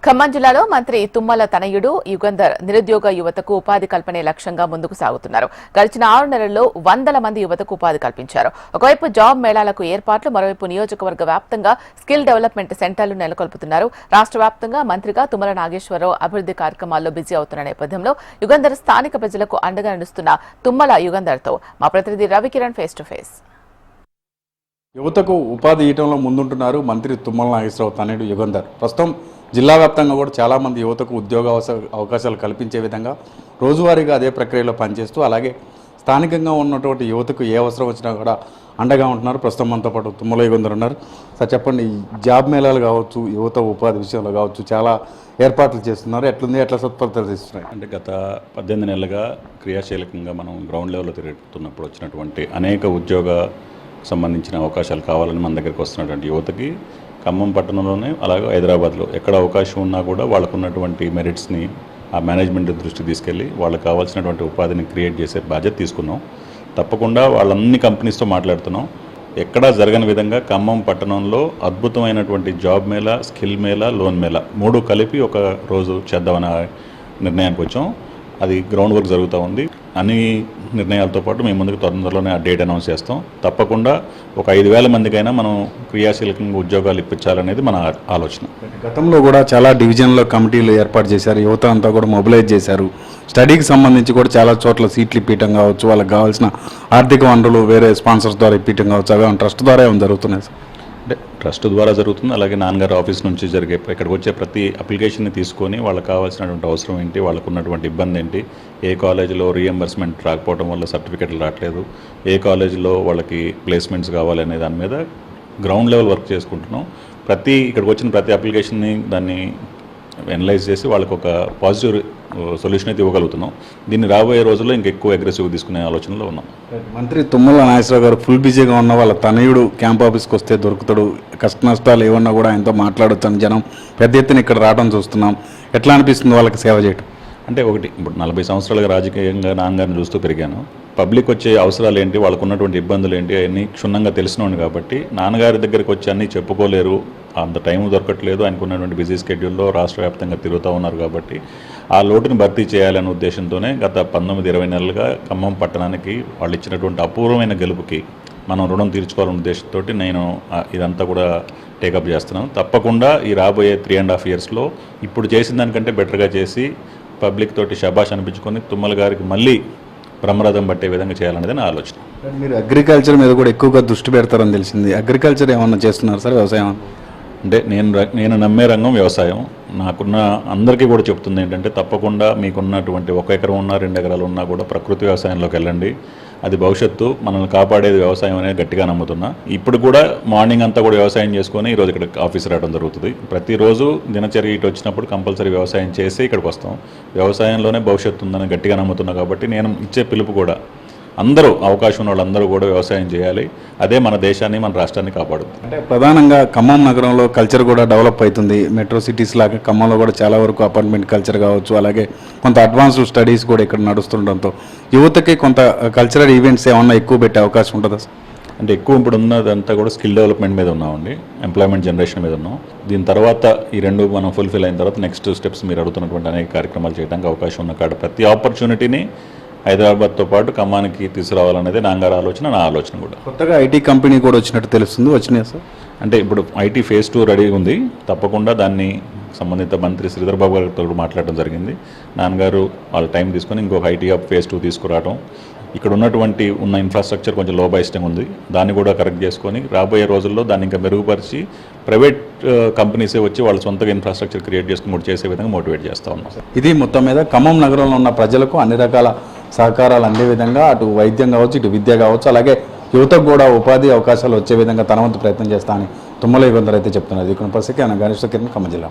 ఖమ్మం జిల్లాలో మంత్రి తుమ్మల తనయుడు యుగంధర్ నిరుద్యోగ యువతకు ఉపాధి కల్పనే లక్ష్యంగా ముందుకు సాగుతున్నారు. గడిచిన 6 నెలల్లో వందల మంది యువతకు ఉపాధి కల్పించారు. ఒకవైపు జాబ్ మేళాలకు ఏర్పాట్లు, మరోవైపు నియోజకవర్గ వ్యాప్తంగా స్కిల్ డెవలప్మెంట్ సెంటర్లు నెలకొల్పుతున్నారు. రాష్ట్ర వ్యాప్తంగా మంత్రిగా తుమ్మల నాగేశ్వరరావు అభివృద్ధి కార్యక్రమాల్లో బిజీ అవుతున్న నేపథ్యంలో యుగంధర్ స్థానిక ప్రజలకు అండగా నిలుస్తున్న తుమ్మల యుగంధర్తో మా ప్రతినిధి రవికిరణ్ ఫేస్ టు ఫేస్. యువతకు ఉపాధి ఇవ్వడంలో ముందుంటున్నారు మంత్రి తుమ్మల నాగేశ్వరరావు తనయుడు యుగంధర్. ప్రస్తుతం జిల్లా వ్యాప్తంగా కూడా చాలామంది యువతకు ఉద్యోగ అవకాశాలు కల్పించే విధంగా రోజువారీగా అదే ప్రక్రియలో పనిచేస్తూ, అలాగే స్థానికంగా ఉన్నటువంటి యువతకు ఏ అవసరం వచ్చినా కూడా అండగా ఉంటున్నారు. ప్రస్తుతం మనతో పాటు తుమ్మల యుగంధర్ ఉన్నారు. సార్ చెప్పండి, జాబ్ మేళాలు కావచ్చు, యువత ఉపాధి విషయంలో కావచ్చు చాలా ఏర్పాట్లు చేస్తున్నారు. ఎట్లా సత్ఫలితాలు తీస్తున్నాయి? అంటే గత 18 నెలలుగా క్రియాశీలకంగా మనం గ్రౌండ్ లెవెల్లో తిరుగుతున్నప్పుడు వచ్చినటువంటి అనేక ఉద్యోగ సంబంధించిన అవకాశాలు కావాలని మన దగ్గరికి వస్తున్నటువంటి యువతకి ఖమ్మం పట్టణంలోనే అలాగే హైదరాబాద్లో ఎక్కడ అవకాశం ఉన్నా కూడా వాళ్ళకు ఉన్నటువంటి మెరిట్స్ని ఆ మేనేజ్మెంట్ దృష్టికి తీసుకెళ్ళి వాళ్ళకి కావాల్సినటువంటి ఉపాధిని క్రియేట్ చేసే బాధ్యత తీసుకున్నాం. తప్పకుండా వాళ్ళన్ని కంపెనీస్తో మాట్లాడుతున్నాం. ఎక్కడా జరగని విధంగా ఖమ్మం పట్టణంలో అద్భుతమైనటువంటి job Mela, skill Mela, loan Mela 3 కలిపి ఒక రోజు చేద్దామన్న నిర్ణయానికి వచ్చాం. అది గ్రౌండ్ వర్క్ జరుగుతూ ఉంది. అన్ని నిర్ణయాలతో పాటు మేము ముందుకు తొందరలోనే ఆ డేట్ అనౌన్స్ చేస్తాం. తప్పకుండా ఒక 5,000 మందికైనా మనం క్రియాశీలకంగా ఉద్యోగాలు ఇప్పించాలనేది మన ఆలోచన. గతంలో కూడా చాలా డివిజన్లో కమిటీలు ఏర్పాటు చేశారు. యువత అంతా కూడా మొబిలైజ్ చేశారు. స్టడీకి సంబంధించి కూడా చాలా చోట్ల సీట్లు ఇప్పించడం కావచ్చు, వాళ్ళకి కావాల్సిన ఆర్థిక వనరులు వేరే స్పాన్సర్స్ ద్వారా ఇప్పించడం కావచ్చు, అవి ట్రస్ట్ ద్వారా ఏమైనా జరుగుతున్నాయి సార్? అంటే ట్రస్ట్ ద్వారా జరుగుతుంది. అలాగే నాన్నగారు ఆఫీస్ నుంచి జరిగే ఇక్కడికి వచ్చే ప్రతి అప్లికేషన్ని తీసుకొని వాళ్ళకి కావాల్సినటువంటి అవసరం ఏంటి, వాళ్ళకు ఉన్నటువంటి ఇబ్బంది ఏంటి, ఏ కాలేజీలో రీఎంబర్స్మెంట్ రాకపోవడం వల్ల సర్టిఫికెట్లు రావట్లేదు, ఏ కాలేజీలో వాళ్ళకి ప్లేస్మెంట్స్ కావాలనే దాని మీద గ్రౌండ్ లెవెల్ వర్క్ చేసుకుంటున్నాం. ఇక్కడికి వచ్చిన ప్రతి అప్లికేషన్ని దాన్ని ఎనలైజ్ చేసి వాళ్ళకి ఒక పాజిటివ్ సొల్యూషన్ అయితే ఇవ్వగలుగుతున్నాం. దీన్ని రాబోయే రోజుల్లో ఇంకెక్కువ అగ్రెసివ్గా తీసుకునే ఆలోచనలో ఉన్నాం. మంత్రి తుమ్మల నాగేశ్వరరావు గారు ఫుల్ బిజీగా ఉన్న వాళ్ళ తనయుడు క్యాంప్ ఆఫీస్కి వస్తే దొరుకుతాడు, కష్ట నష్టాలు ఏమన్నా కూడా ఆయనతో మాట్లాడొచ్చు అని జనం పెద్ద ఎత్తున ఇక్కడ రావడం చూస్తున్నాం. ఎట్లా అనిపిస్తుంది వాళ్ళకి సేవ చేయటం? అంటే ఇప్పుడు 40 సంవత్సరాలుగా రాజకీయంగా నాన్నగారిని చూస్తూ పెరిగాను. పబ్లిక్ వచ్చే అవసరాలు ఏంటి, వాళ్ళకు ఉన్నటువంటి ఇబ్బందులు ఏంటి అవన్నీ క్షుణ్ణంగా తెలిసినోండి కాబట్టి నాన్నగారి దగ్గరికి వచ్చి అన్నీ చెప్పుకోలేరు, అంత టైం దొరకట్లేదు. ఆయనకు ఉన్నటువంటి బిజీ స్కెడ్యూల్లో రాష్ట్ర వ్యాప్తంగా తిరుగుతూ ఉన్నారు కాబట్టి ఆ లోటుని భర్తీ చేయాలనే ఉద్దేశంతోనే గత 19-20 నెలలుగా ఖమ్మం పట్టణానికి వాళ్ళు ఇచ్చినటువంటి అపూర్వమైన గెలుపుకి మనం రుణం తీర్చుకోవాలనే ఉద్దేశంతో నేను ఇదంతా కూడా టేకప్ చేస్తున్నాను. తప్పకుండా ఈ రాబోయే 3.5 ఇయర్స్లో ఇప్పుడు చేసిన దానికంటే బెటర్గా చేసి పబ్లిక్ తోటి శబాష్ అనిపించుకొని తుమ్మల గారికి మళ్ళీ బ్రహ్మరథం పట్టే విధంగా చేయాలనేది నా ఆలోచన. మీరు అగ్రికల్చర్ మీద కూడా ఎక్కువగా దృష్టి పెడతారని తెలిసింది. అగ్రికల్చర్ ఏమన్నా చేస్తున్నారు సార్? వ్యవసాయం అంటే నేను నమ్మే రంగం వ్యవసాయం. నాకున్న అందరికీ కూడా చెప్తుంది ఏంటంటే తప్పకుండా మీకున్నటువంటి 1 ఎకరం ఉన్నా 2 ఎకరాలు ఉన్నా కూడా ప్రకృతి వ్యవసాయంలోకి వెళ్ళండి. అది భవిష్యత్తు, మనల్ని కాపాడేది వ్యవసాయం అనేది గట్టిగా నమ్ముతున్నా. ఇప్పుడు కూడా మార్నింగ్ అంతా కూడా వ్యవసాయం చేసుకొని ఈరోజు ఇక్కడ ఆఫీస్ రావడం జరుగుతుంది. ప్రతిరోజు దినచర్య ఇటు వచ్చినప్పుడు కంపల్సరీ వ్యవసాయం చేసి ఇక్కడికి వస్తాం. వ్యవసాయంలోనే భవిష్యత్తు ఉందని గట్టిగా నమ్ముతున్నా కాబట్టి నేను ఇచ్చే పిలుపు కూడా అందరూ, అవకాశం ఉన్న వాళ్ళందరూ కూడా వ్యవసాయం చేయాలి. అదే మన దేశాన్ని, మన రాష్ట్రాన్ని కాపాడుతుంది. అంటే ప్రధానంగా ఖమ్మం నగరంలో కల్చర్ కూడా డెవలప్ అవుతుంది. మెట్రో సిటీస్ లాగా ఖమ్మంలో కూడా చాలా వరకు అపార్ట్మెంట్ కల్చర్ కావచ్చు, అలాగే కొంత అడ్వాన్స్డ్ స్టడీస్ కూడా ఇక్కడ నడుస్తుండడంతో యువతకి కొంత కల్చరల్ ఈవెంట్స్ ఏమన్నా ఎక్కువ పెట్టే అవకాశం ఉంటుందా? అంటే ఎక్కువ ఇప్పుడు ఉన్నదంతా కూడా స్కిల్ డెవలప్మెంట్ మీద ఉన్నామండి, ఎంప్లాయ్మెంట్ జనరేషన్ మీద ఉన్నాం. దీని తర్వాత ఈ 2 మనం ఫుల్ఫిల్ అయిన తర్వాత నెక్స్ట్ స్టెప్స్ మీరు అడుగుతున్నటువంటి అనేక కార్యక్రమాలు చేయడానికి అవకాశం ఉన్న కాడ ప్రతి ఆపర్చునిటీని హైదరాబాద్తో పాటు ఖమ్మానికి తీసుకురావాలనేది నాన్నగారి ఆలోచన, నా ఆలోచన కూడా. కొత్తగా ఐటీ కంపెనీ కూడా వచ్చినట్టు తెలుస్తుంది, వచ్చినాయి సార్? అంటే ఇప్పుడు ఐటీ ఫేజ్ 2 రెడీ ఉంది. తప్పకుండా దాన్ని సంబంధిత మంత్రి శ్రీధర్ బాబు గారితో మాట్లాడడం జరిగింది. నాన్నగారు వాళ్ళ టైం తీసుకొని ఇంకొక ఐటీ హబ్ ఫేజ్ 2 తీసుకురావడం, ఇక్కడ ఉన్నటువంటి ఇన్ఫ్రాస్ట్రక్చర్ కొంచెం లో బైస్టింగ్ ఉంది, దాన్ని కూడా కరెక్ట్ చేసుకొని రాబోయే రోజుల్లో దాన్ని ఇంకా మెరుగుపరిచి ప్రైవేట్ కంపెనీసే వచ్చి వాళ్ళ సొంతగా ఇన్ఫ్రాస్ట్రక్చర్ క్రియేట్ చేసుకుని కూడా చేసే విధంగా మోటివేట్ చేస్తూ ఉన్నాం. ఇది మొత్తం మీద ఖమ్మం నగరంలో ఉన్న ప్రజలకు అన్ని రకాల సహకారాలు అందే విధంగా అటు వైద్యం కావచ్చు, ఇటు విద్య కావచ్చు, అలాగే యువతకు కూడా ఉపాధి అవకాశాలు వచ్చే విధంగా తన వంతు ప్రయత్నం చేస్తా అని తుమ్మల యుగంధర్ అయితే చెప్తున్నారు. ఇక్కడ పరిస్థితి గణేష్ కిరణ్, ఖమ్మం జిల్లా.